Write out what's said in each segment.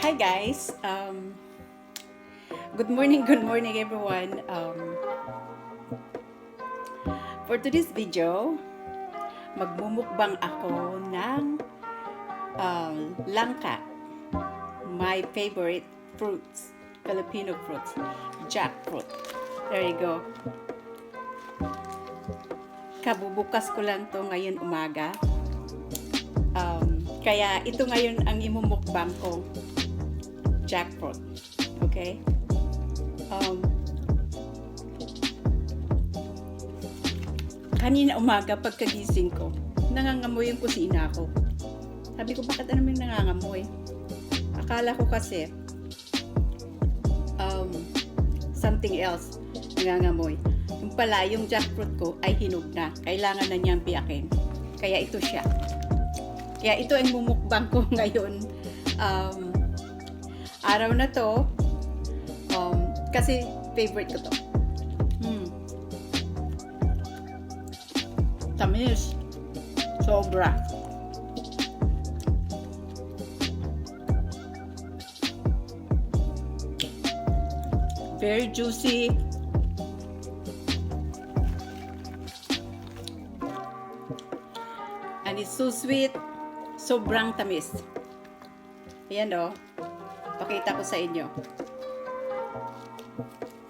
Hi guys. Good morning everyone. For today's video, magmumukbang ako ng langka. My favorite fruits, Filipino fruits, jackfruit. There you go. Kabubukas ko lang to ngayon umaga. Kaya ito ngayon ang imumukbang ko. Jackfruit. Okay? Kanina umaga pagkagising ko, nangangamoy yung kusina ko. Sabi ko, bakit ano may nangangamoy? Akala ko kasi something else nangangamoy. Yung pala, yung jackfruit ko ay hinog na. Kailangan na niyang piyakin. Kaya ito siya. Kaya ito ang mumukbang ko ngayon. Araw na to, kasi favorite ko to. Tamis. Sobra. Very juicy. And it's so sweet. Sobrang tamis. Ayan o. Pakita ko sa inyo.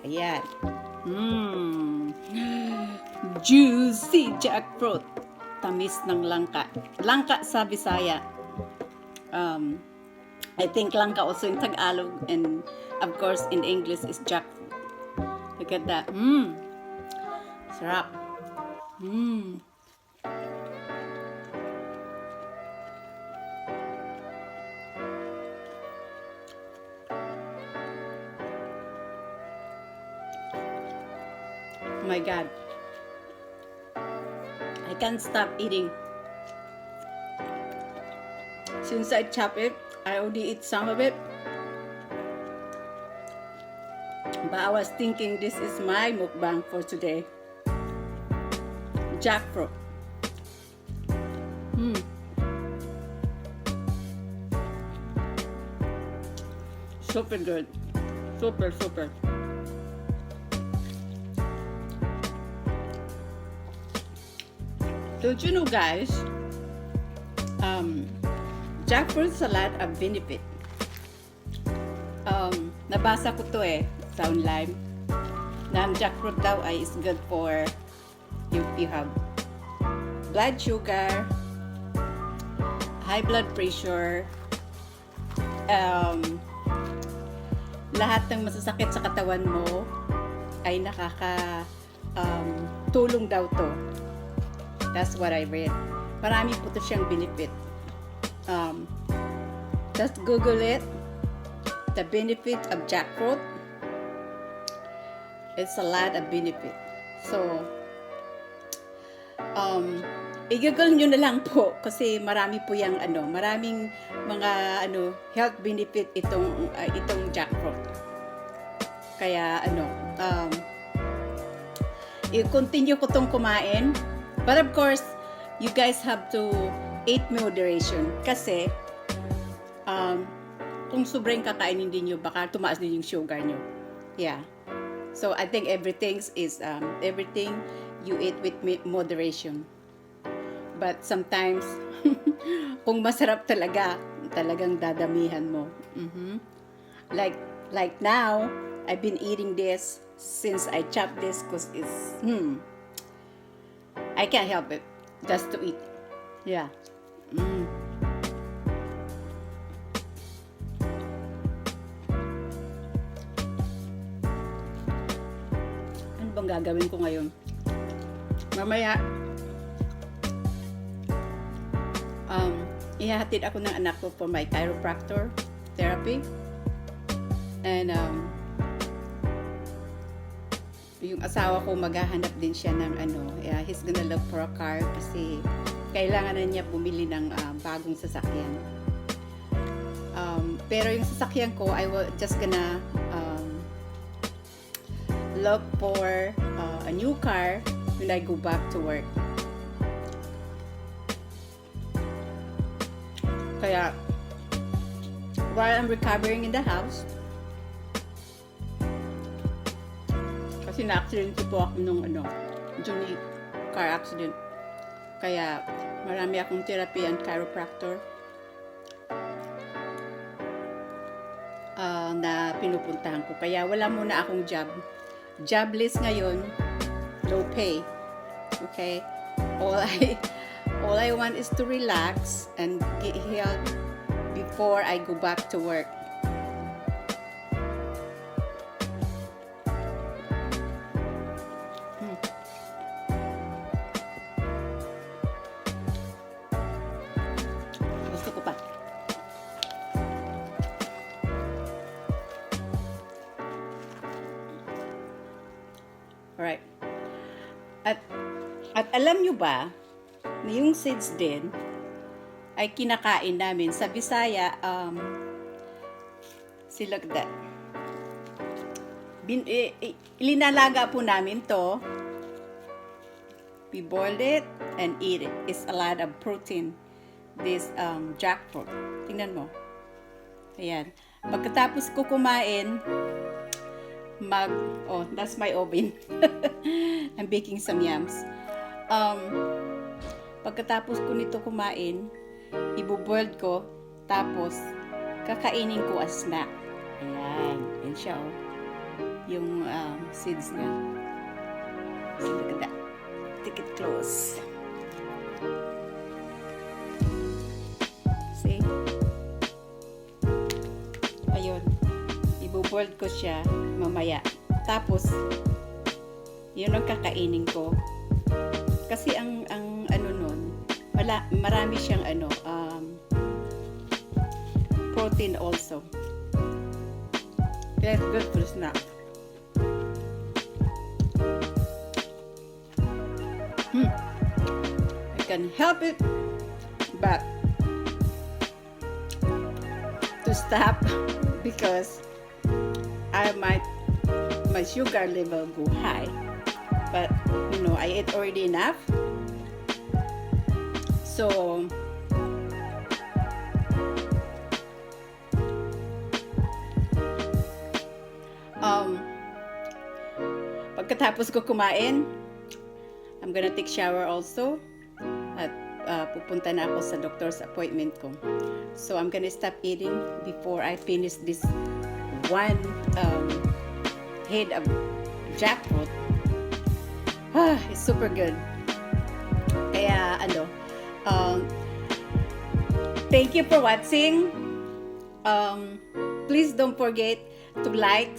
Ayan. Juicy jackfruit. Tamis ng langka. Langka sa Bisaya. I think langka also in Tagalog, and of course in English is jackfruit. Look at that. Sarap. Oh my God. I can't stop eating. Since I chop it, I already eat some of it. But I was thinking this is my mukbang for today. Jackfruit. Super good. Super, super. Don't you know, guys, jackfruit's a lot of benefit. Nabasa ko to sa online, na ang jackfruit daw ay is good for you have blood sugar, high blood pressure, lahat ng masasakit sa katawan mo ay tulong daw to. That's what I read. Marami po ito siyang benefit. Just Google it. The benefit of jackfruit. It's a lot of benefit. So, i-google nyo na lang po kasi marami po yung maraming mga health benefit itong jackfruit. Kaya i-continue ko tong kumain. But of course, you guys have to eat moderation kasi kung sobrang kakainin din nyo, baka tumaas din yung sugar nyo. Yeah. So I think everything you eat with moderation. But sometimes, kung masarap talagang dadamihan mo. Like now, I've been eating this since I chopped this because it's I can't help it just to eat. Yeah. Ano bang gagawin ko ngayon? Mamaya, ihahatid ako ng anak ko for my chiropractor therapy. And yung asawa ko maghahanap din siya ng he's gonna look for a car kasi kailangan na niya bumili ng bagong sasakyan. Pero yung sasakyan ko, I will just gonna look for a new car when I go back to work. Kaya while I'm recovering in the house. Kasi na-accident po ako nung June car accident. Kaya marami akong therapy and chiropractor na pinupuntahan ko. Kaya wala muna akong job. Jobless ngayon, low pay. Okay? All I want is to relax and get healed before I go back to work. Gusto ko pa. Alright. At alam nyo ba, na yung seeds din ay kinakain namin sa Bisaya, silagda. Ilinalaga po namin to. We boiled it and eat it. It's a lot of protein. This jackfruit. Tingnan mo. Ayan. Pagkatapos ko kumain, that's my oven. I'm baking some yams. Pagkatapos ko nito kumain, ibo-boiled ko, tapos kakainin ko as snack. Ayan. Yan siya, oh. Yung seeds niya. So, look at that. Take it close. See? Ayun. Ibo-boiled ko siya mamaya. Tapos, yun ang kakainin ko. Kasi ang ano nun, marami siyang protein also. That's good for the snack. I can help it, but to stop because my sugar level go high. But I ate already enough. So pagkatapos ko kumain, I'm gonna take shower also. At pupunta na ako sa doctor's appointment ko. So I'm gonna stop eating before I finish this one head of jackfruit. It's super good. Kaya thank you for watching. Please don't forget to like,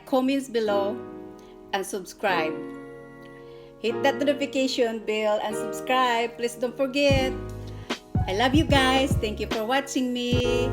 comments below, and subscribe. Hit that notification bell and subscribe. Please don't forget. I love you guys. Thank you for watching me.